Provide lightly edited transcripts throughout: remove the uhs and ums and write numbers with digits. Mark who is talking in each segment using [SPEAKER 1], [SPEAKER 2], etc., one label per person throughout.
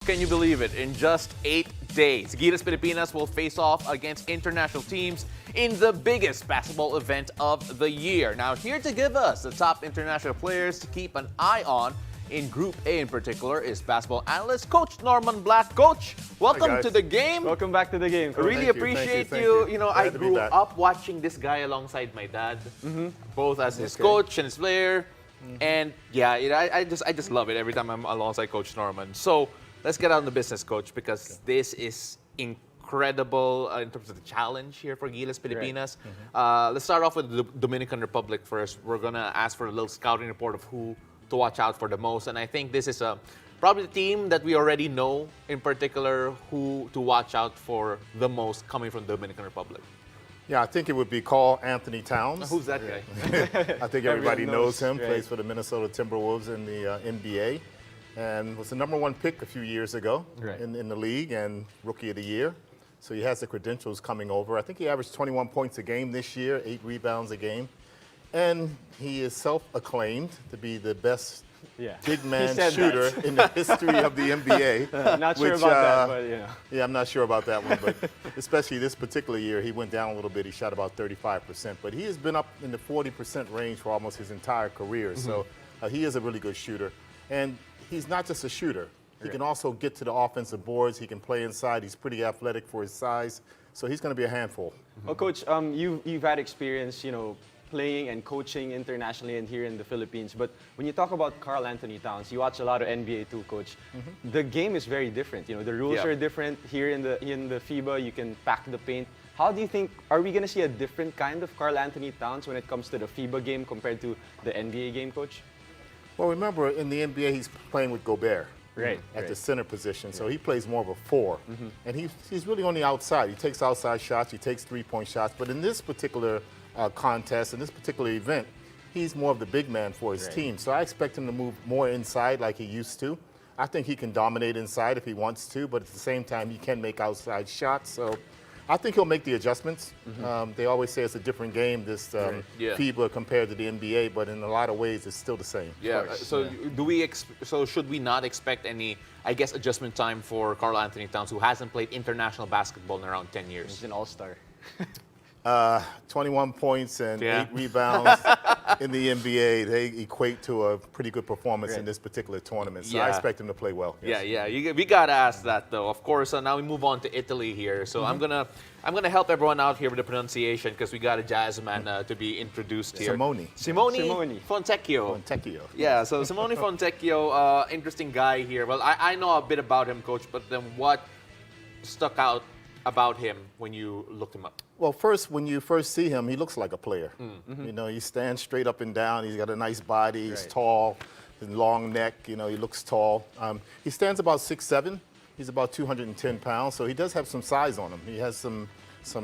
[SPEAKER 1] Can you believe it? In just 8 days, Gilas Pilipinas will face off against international teams in the biggest basketball event of the year. Now, here to give us the top international players to keep an eye on in Group A in particular is basketball analyst Coach Norman Black. Coach, welcome to the game.
[SPEAKER 2] Welcome back to the game, Coach.
[SPEAKER 1] Really appreciate you. You know, I grew up watching this guy alongside my dad, both as his coach and his player. And yeah, I just love it every time I'm alongside Coach Norman. So let's get on the business, Coach, because this is incredible in terms of the challenge here for Gilas Pilipinas. Let's start off with the Dominican Republic first. We're gonna ask for a little scouting report of who to watch out for the most, and I think this is probably the team that we already know in particular who to watch out for the most coming from the Dominican Republic.
[SPEAKER 3] Yeah, I think it would be Carl Anthony Towns.
[SPEAKER 1] Who's that guy?
[SPEAKER 3] I think everybody knows him. Plays for the Minnesota Timberwolves in the NBA, and was the #1 pick a few years ago in the league and Rookie of the Year. So he has the credentials coming over. I think he averaged 21 points a game this year, 8 rebounds a game. And he is self-acclaimed to be the best big man shooter in the history of the NBA.
[SPEAKER 2] Not sure about that, but
[SPEAKER 3] Yeah, I'm not sure about that one, but especially this particular year, he went down a little bit. He shot about 35%, but he has been up in the 40% range for almost his entire career. So he is a really good shooter. And he's not just a shooter. He can also get to the offensive boards. He can play inside. He's pretty athletic for his size. So he's going to be a handful.
[SPEAKER 2] Well, Coach, you've had experience, playing and coaching internationally and here in the Philippines. But when you talk about Carl Anthony Towns, you watch a lot of NBA too, Coach. The game is very different. The rules are different. Here in the FIBA, you can pack the paint. How do you think, are we going to see a different kind of Carl Anthony Towns when it comes to the FIBA game compared to the NBA game, Coach?
[SPEAKER 3] Well, remember, in the NBA, he's playing with Gobert. At the center position. So he plays more of a 4. And he's really on the outside. He takes outside shots, he takes three-point shots. But in this particular contest, in this particular event, he's more of the big man for his team. So I expect him to move more inside like he used to. I think he can dominate inside if he wants to, but at the same time, he can make outside shots. So I think he'll make the adjustments. They always say it's a different game, this FIBA compared to the NBA, but in a lot of ways, it's still the same.
[SPEAKER 1] So should we not expect any, I guess, adjustment time for Carl Anthony Towns, who hasn't played international basketball in around 10 years?
[SPEAKER 2] He's an all-star.
[SPEAKER 3] 21 points and 8 rebounds in the NBA, they equate to a pretty good performance in this particular tournament. So I expect him to play well.
[SPEAKER 1] Yes. We gotta ask that though. Of course, now we move on to Italy here. So I'm gonna help everyone out here with the pronunciation because we got a jazz man to be introduced here.
[SPEAKER 3] Simone
[SPEAKER 1] Fontecchio.
[SPEAKER 3] Yeah,
[SPEAKER 1] so Simone Fontecchio, interesting guy here. Well, I know a bit about him, Coach, but then what stuck out about him when you looked him up?
[SPEAKER 3] Well, when you first see him, he looks like a player. He stands straight up and down. He's got a nice body. He's tall, his long neck. He looks tall. He stands about 6'7". He's about 210 pounds, so he does have some size on him. He has some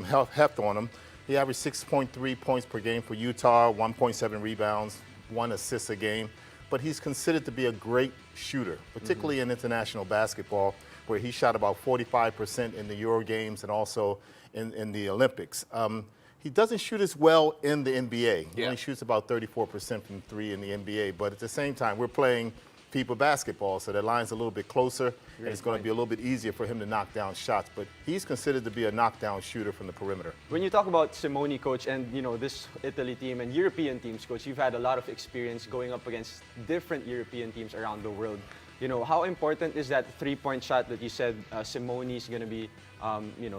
[SPEAKER 3] heft on him. He averaged 6.3 points per game for Utah, 1.7 rebounds, 1 assist a game. But he's considered to be a great shooter, particularly in international basketball, where he shot about 45% in the Euro games and also in the Olympics. He doesn't shoot as well in the NBA. He only shoots about 34% from 3 in the NBA. But at the same time, we're playing FIBA basketball, so that line's a little bit closer, and it's going to be a little bit easier for him to knock down shots. But he's considered to be a knockdown shooter from the perimeter.
[SPEAKER 2] When you talk about Simone, Coach, and this Italy team and European teams, Coach, you've had a lot of experience going up against different European teams around the world. How important is that three-point shot that you said Simone is going to be,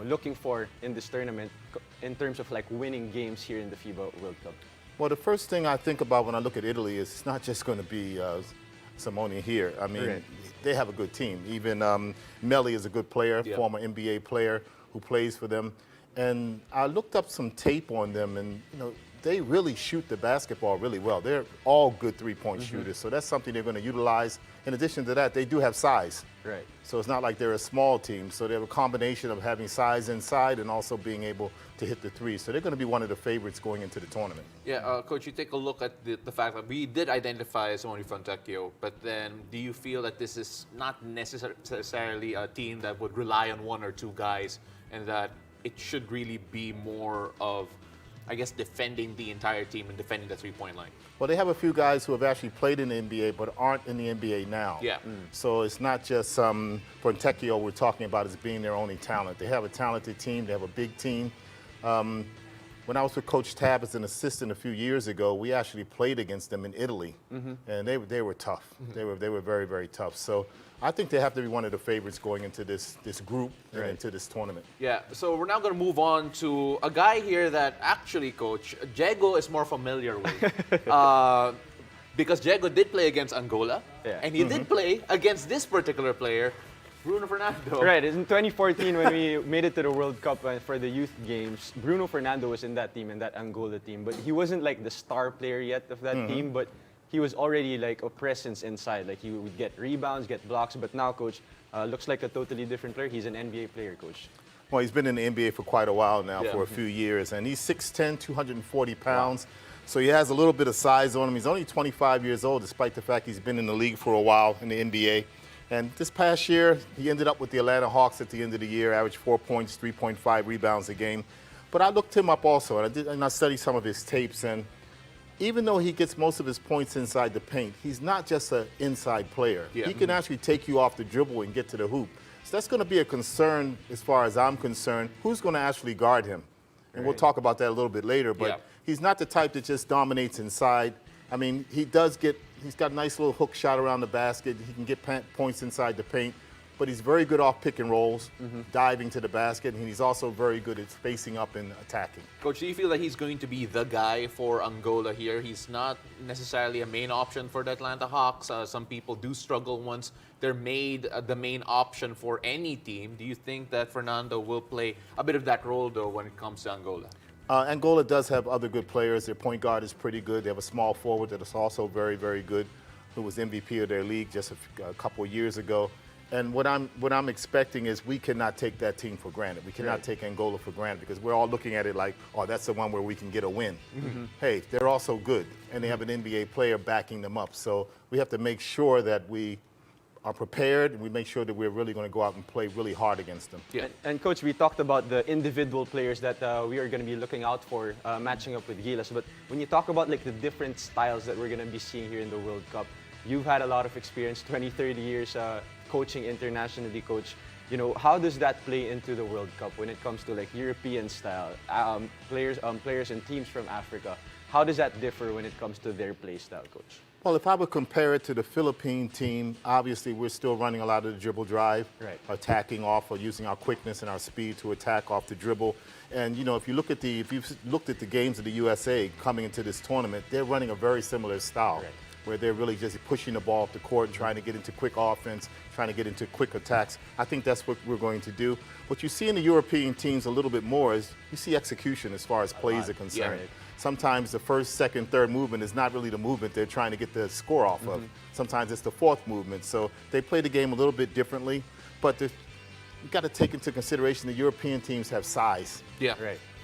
[SPEAKER 2] looking for in this tournament in terms of like winning games here in the FIBA World Cup?
[SPEAKER 3] Well, the first thing I think about when I look at Italy is it's not just going to be Simone here. I mean, they have a good team. Even Melli is a good player, former NBA player who plays for them. And I looked up some tape on them, and they really shoot the basketball really well. They're all good three-point shooters, so that's something they're going to utilize. In addition to that, they do have size. So it's not like they're a small team. So they have a combination of having size inside and also being able to hit the three. So they're going to be one of the favorites going into the tournament.
[SPEAKER 1] Yeah, Coach, you take a look at the fact that we did identify Simone Fontecchio, but then do you feel that this is not necessarily a team that would rely on 1 or 2 guys and that it should really be more of I guess, defending the entire team and defending the three-point line?
[SPEAKER 3] Well, they have a few guys who have actually played in the NBA but aren't in the NBA now.
[SPEAKER 1] Yeah.
[SPEAKER 3] So it's not just Fontecchio we're talking about as being their only talent. They have a talented team. They have a big team. When I was with Coach Tab as an assistant a few years ago, we actually played against them in Italy, and they were tough. They were very, very tough. So I think they have to be one of the favorites going into this group and into this tournament.
[SPEAKER 1] Yeah, so we're now going to move on to a guy here that actually, Coach, Diego is more familiar with. Because Diego did play against Angola, and he did play against this particular player, Bruno Fernando.
[SPEAKER 2] Right, in 2014 when we made it to the World Cup for the youth games, Bruno Fernando was in that team, in that Angola team, but he wasn't like the star player yet of that team, but he was already like a presence inside. Like he would get rebounds, get blocks, but now, Coach, looks like a totally different player. He's an NBA player, Coach.
[SPEAKER 3] Well, he's been in the NBA for quite a while now, for a few years, and he's 6'10", 240 pounds. Wow. So he has a little bit of size on him. He's only 25 years old, despite the fact he's been in the league for a while in the NBA. And this past year, he ended up with the Atlanta Hawks at the end of the year, averaged 4 points, 3.5 rebounds a game. But I looked him up also, and I studied some of his tapes. And even though he gets most of his points inside the paint, he's not just an inside player. He can actually take you off the dribble and get to the hoop. So that's going to be a concern as far as I'm concerned. Who's going to actually guard him? And we'll talk about that a little bit later. But he's not the type that just dominates inside. I mean, he's got a nice little hook shot around the basket. He can get points inside the paint, but he's very good off pick and rolls, diving to the basket, and he's also very good at spacing up and attacking.
[SPEAKER 1] Coach, do you feel that he's going to be the guy for Angola here? He's not necessarily a main option for the Atlanta Hawks. Some people do struggle once they're made the main option for any team. Do you think that Fernando will play a bit of that role, though, when it comes to Angola?
[SPEAKER 3] Angola does have other good players. Their point guard is pretty good. They have a small forward that is also very, very good, who was MVP of their league just a couple of years ago. And what I'm expecting is we cannot take that team for granted. We cannot take Angola for granted because we're all looking at it like, oh, that's the one where we can get a win. Hey, they're also good, and they have an NBA player backing them up. So we have to make sure that we are prepared, and we make sure that we're really going to go out and play really hard against them.
[SPEAKER 2] Yeah. And Coach, we talked about the individual players that we are going to be looking out for matching up with Gilas. But when you talk about like the different styles that we're going to be seeing here in the World Cup, you've had a lot of experience, 20, 30 years coaching internationally, Coach. You know, how does that play into the World Cup when it comes to like European style players and teams from Africa? How does that differ when it comes to their play style, Coach?
[SPEAKER 3] Well, if I would compare it to the Philippine team, obviously we're still running a lot of the dribble drive, attacking off or using our quickness and our speed to attack off the dribble. And you know, if you've looked at the games of the USA coming into this tournament, they're running a very similar style, where they're really just pushing the ball up the court and trying to get into quick offense, trying to get into quick attacks. I think that's what we're going to do. What you see in the European teams a little bit more is you see execution as far as plays are concerned. Sometimes the first, second, third movement is not really the movement they're trying to get the score off of. Sometimes it's the fourth movement. So they play the game a little bit differently, but you've got to take into consideration the European teams have size.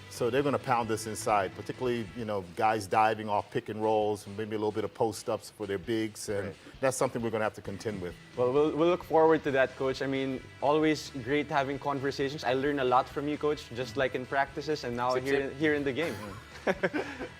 [SPEAKER 3] So they're going to pound us inside, particularly, you know, guys diving off pick and rolls and maybe a little bit of post-ups for their bigs, and that's something we're going to have to contend with.
[SPEAKER 2] Well, we'll look forward to that, Coach. I mean, always great having conversations. I learn a lot from you, Coach, just like in practices and now here in the game.